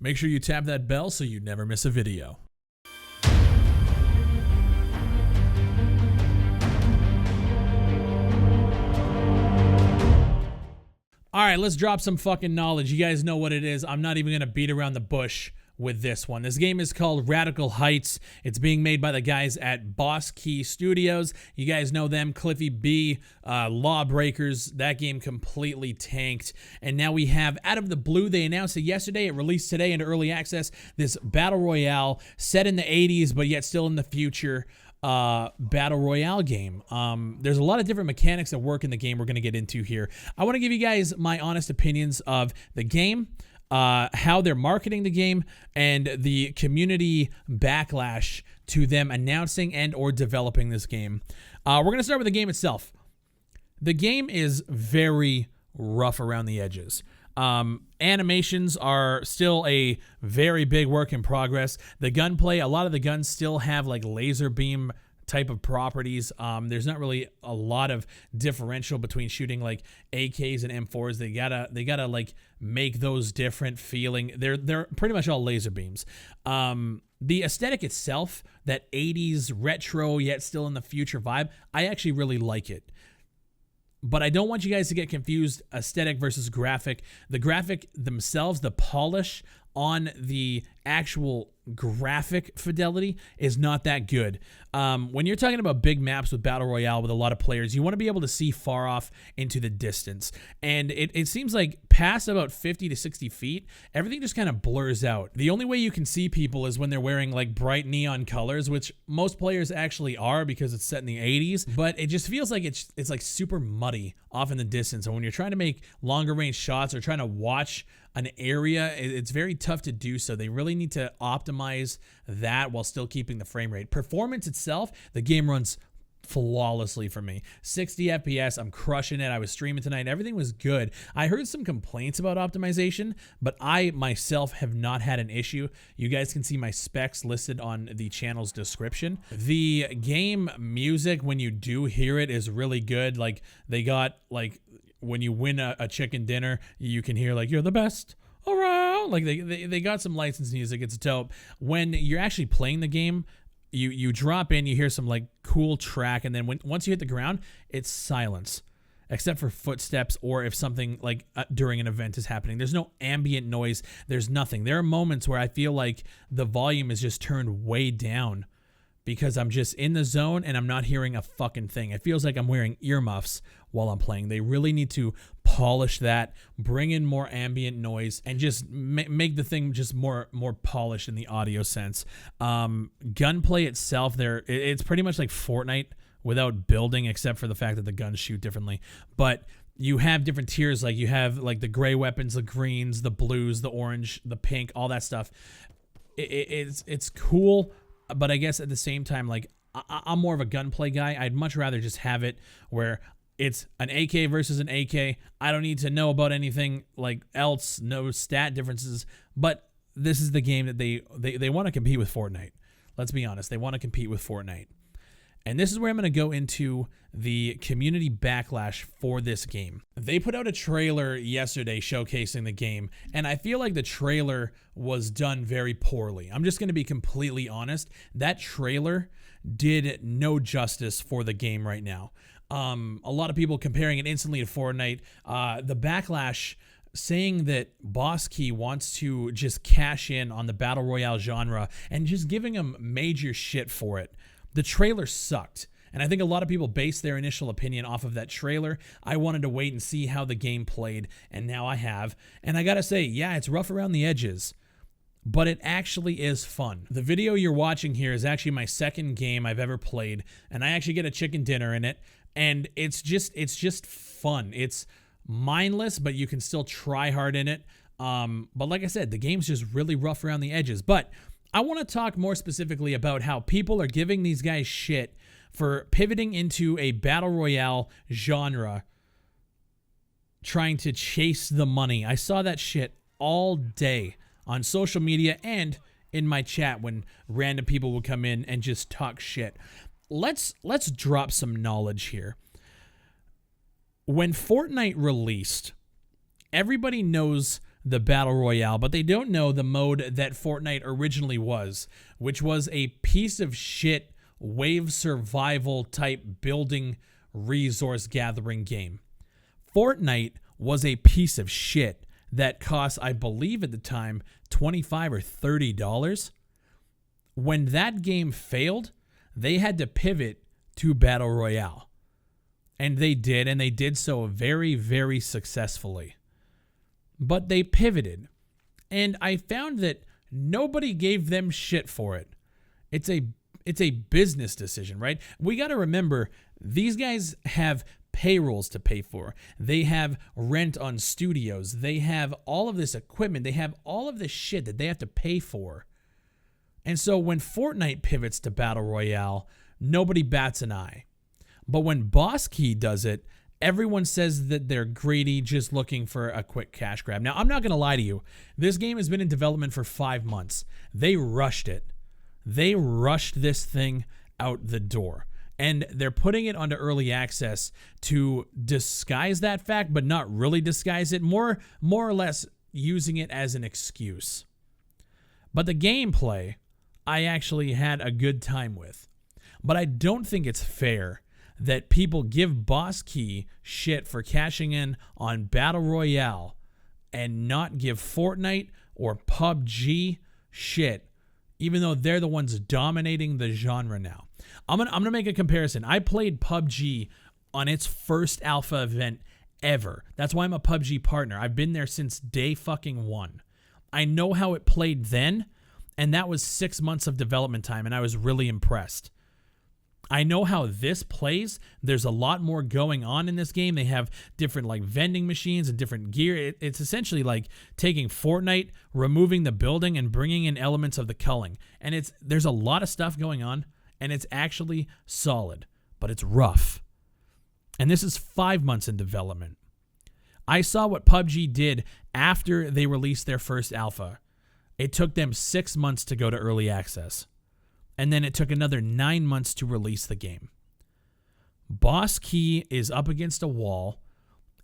Make sure you tap that bell so you never miss a video. All right, let's drop some fucking knowledge. You guys know what it is. I'm not even going to beat around the bush with this one. This game is called Radical Heights. It's being made by the guys at Boss Key Studios. You guys know them, Cliffy B, Lawbreakers. That game completely tanked. And now we have, out of the blue, they announced it yesterday. It released today into early access. This Battle Royale set in the 80s, but yet still in the future. Battle Royale game. There's a lot of different mechanics that work in the game we're going to get into here. I want to give you guys my honest opinions of the game, how they're marketing the game, and the community backlash to them announcing and or developing this game. We're going to start with the game itself. The game is very rough around the edges. Animations are still a very big work in progress. The gunplay, a lot of the guns still have like laser beam type of properties. There's not really a lot of differential between shooting like AKs and M4s. They gotta like make those different feeling. They're pretty much all laser beams. The aesthetic itself, that 80s retro yet still in the future vibe, I actually really like it. But I don't want you guys to get confused, aesthetic versus graphic. The graphic themselves, the polish on the actual graphic fidelity is not that good. When you're talking about big maps with Battle Royale with a lot of players, you want to be able to see far off into the distance. And it seems like past about 50 to 60 feet, everything just kind of blurs out. The only way you can see people is when they're wearing like bright neon colors, which most players actually are because it's set in the 80s. But it just feels like it's like super muddy off in the distance. And when you're trying to make longer range shots or trying to watch an area, it's very tough to do so. They really need to optimize that while still keeping the frame rate. Performance itself, the game runs flawlessly for me. 60 FPS, I'm crushing it. I was streaming tonight. Everything was good. I heard some complaints about optimization, but I myself have not had an issue. You guys can see my specs listed on the channel's description. The game music, when you do hear it, is really good. Like, they got like, when you win a chicken dinner, you can hear like, you're the best around. Like they got some licensed music. It's dope. When you're actually playing the game, you drop in, you hear some like cool track, and then once you hit the ground, it's silence, except for footsteps or if something like during an event is happening. There's no ambient noise. There's nothing. There are moments where I feel like the volume is just turned way down because I'm just in the zone and I'm not hearing a fucking thing. It feels like I'm wearing earmuffs while I'm playing. They really need to polish that, bring in more ambient noise, and just make the thing just more polished in the audio sense. Gunplay itself, it's pretty much like Fortnite without building, except for the fact that the guns shoot differently. But you have different tiers. Like you have like the gray weapons, the greens, the blues, the orange, the pink, all that stuff. It's cool. But I guess at the same time, like I'm more of a gunplay guy. I'd much rather just have it where it's an AK versus an AK. I don't need to know about anything like else, no stat differences. But this is the game that they want to compete with Fortnite. Let's be honest. They want to compete with Fortnite. And this is where I'm going to go into the community backlash for this game. They put out a trailer yesterday showcasing the game, and I feel like the trailer was done very poorly. I'm just going to be completely honest. That trailer did no justice for the game right now. A lot of people comparing it instantly to Fortnite. The backlash saying that Boss Key wants to just cash in on the Battle Royale genre and just giving them major shit for it. The trailer sucked, and I think a lot of people based their initial opinion off of that trailer. I wanted to wait and see how the game played, and now I have. And I gotta say, yeah, it's rough around the edges, but it actually is fun. The video you're watching here is actually my second game I've ever played, and I actually get a chicken dinner in it, and it's just fun. It's mindless, but you can still try hard in it. But like I said, the game's just really rough around the edges. But I want to talk more specifically about how people are giving these guys shit for pivoting into a battle royale genre, trying to chase the money. I saw that shit all day on social media and in my chat when random people would come in and just talk shit. Let's drop some knowledge here. When Fortnite released, everybody knows the Battle Royale, but they don't know the mode that Fortnite originally was, which was a piece of shit wave survival type building resource gathering game. Fortnite was a piece of shit that cost, I believe at the time, $25 or $30. When that game failed, they had to pivot to Battle Royale. And they did so very, very successfully. But they pivoted. And I found that nobody gave them shit for it. It's a business decision, right? We got to remember, these guys have payrolls to pay for. They have rent on studios. They have all of this equipment. They have all of this shit that they have to pay for. And so when Fortnite pivots to Battle Royale, nobody bats an eye. But when Boss Key does it, everyone says that they're greedy, just looking for a quick cash grab. Now, I'm not going to lie to you. This game has been in development for 5 months. They rushed it. They rushed this thing out the door. And they're putting it onto early access to disguise that fact, but not really disguise it. More or less using it as an excuse. But the gameplay, I actually had a good time with. But I don't think it's fair that people give Boss Key shit for cashing in on Battle Royale and not give Fortnite or PUBG shit, even though they're the ones dominating the genre now. I'm gonna make a comparison. I played PUBG on its first alpha event ever. That's why I'm a PUBG partner. I've been there since day fucking one. I know how it played then, and that was 6 months of development time, and I was really impressed. I know how this plays. There's a lot more going on in this game. They have different like vending machines and different gear. It's essentially like taking Fortnite, removing the building, and bringing in elements of the culling. And there's a lot of stuff going on, and it's actually solid, but it's rough. And this is 5 months in development. I saw what PUBG did after they released their first alpha. It took them 6 months to go to early access. And then it took another 9 months to release the game. Boss Key is up against a wall,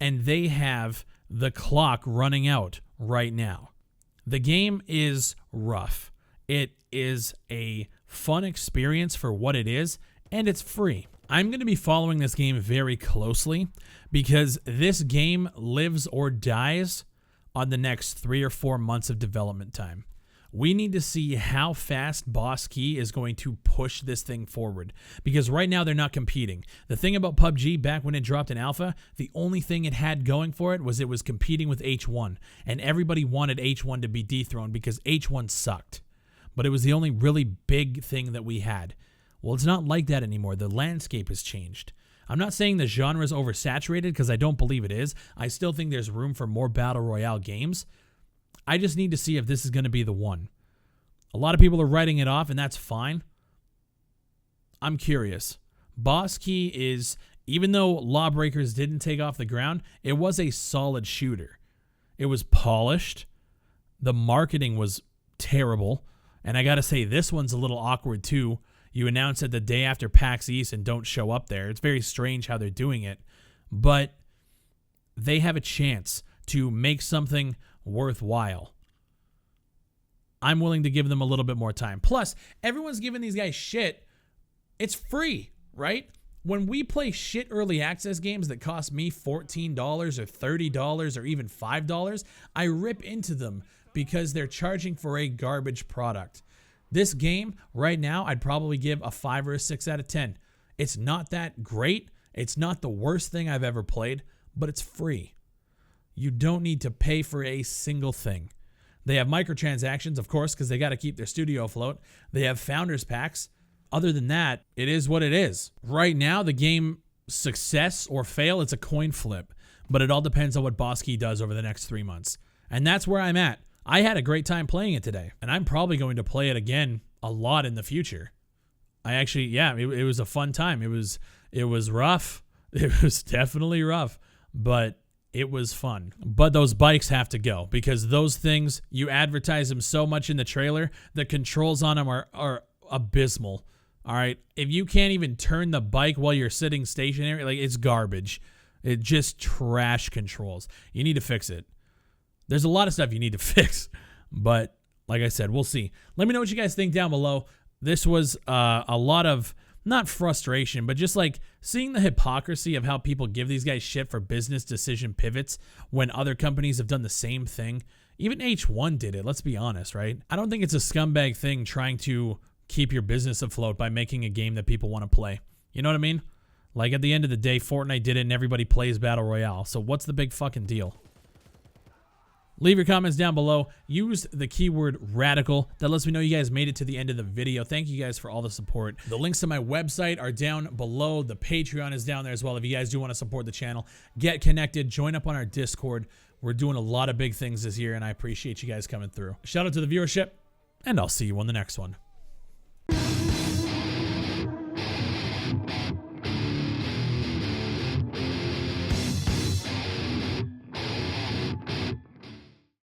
and they have the clock running out right now. The game is rough. It is a fun experience for what it is, and it's free. I'm going to be following this game very closely because this game lives or dies on the next 3 or 4 months of development time. We need to see how fast Boss Key is going to push this thing forward, because right now they're not competing. The thing about PUBG back when it dropped in alpha, the only thing it had going for it was competing with H1, and everybody wanted H1 to be dethroned because H1 sucked. But it was the only really big thing that we had. Well, it's not like that anymore. The landscape has changed. I'm not saying the genre is oversaturated, because I don't believe it is. I still think there's room for more Battle Royale games. I just need to see if this is going to be the one. A lot of people are writing it off, and that's fine. I'm curious. Boss Key is, even though Lawbreakers didn't take off the ground, it was a solid shooter. It was polished. The marketing was terrible. And I got to say, this one's a little awkward too. You announce it the day after PAX East and don't show up there. It's very strange how they're doing it. But they have a chance to make something worthwhile. I'm willing to give them a little bit more time. Plus, everyone's giving these guys shit. It's free, right? When we play shit early access games that cost me $14 or $30 or even $5, I rip into them because they're charging for a garbage product. This game, right now, I'd probably give a 5 or a 6 out of 10. It's not that great. It's not the worst thing I've ever played, but it's free. You don't need to pay for a single thing. They have microtransactions, of course, because they got to keep their studio afloat. They have founders packs. Other than that, it is what it is. Right now, the game success or fail, it's a coin flip. But it all depends on what Boss Key does over the next 3 months. And that's where I'm at. I had a great time playing it today. And I'm probably going to play it again a lot in the future. It was a fun time. It was rough. It was definitely rough. But it was fun. But those bikes have to go, because those things, you advertise them so much in the trailer, the controls on them are abysmal. All right. If you can't even turn the bike while you're sitting stationary, like, it's garbage. It just trash controls. You need to fix it. There's a lot of stuff you need to fix, but like I said, we'll see. Let me know what you guys think down below. This was a lot of, not frustration, but just like seeing the hypocrisy of how people give these guys shit for business decision pivots when other companies have done the same thing. Even H1 did it, let's be honest, right? I don't think it's a scumbag thing trying to keep your business afloat by making a game that people want to play. You know what I mean? Like at the end of the day, Fortnite did it and everybody plays Battle Royale. So what's the big fucking deal? Leave your comments down below. Use the keyword radical. That lets me know you guys made it to the end of the video. Thank you guys for all the support. The links to my website are down below. The Patreon is down there as well. If you guys do want to support the channel, get connected. Join up on our Discord. We're doing a lot of big things this year, and I appreciate you guys coming through. Shout out to the viewership, and I'll see you on the next one.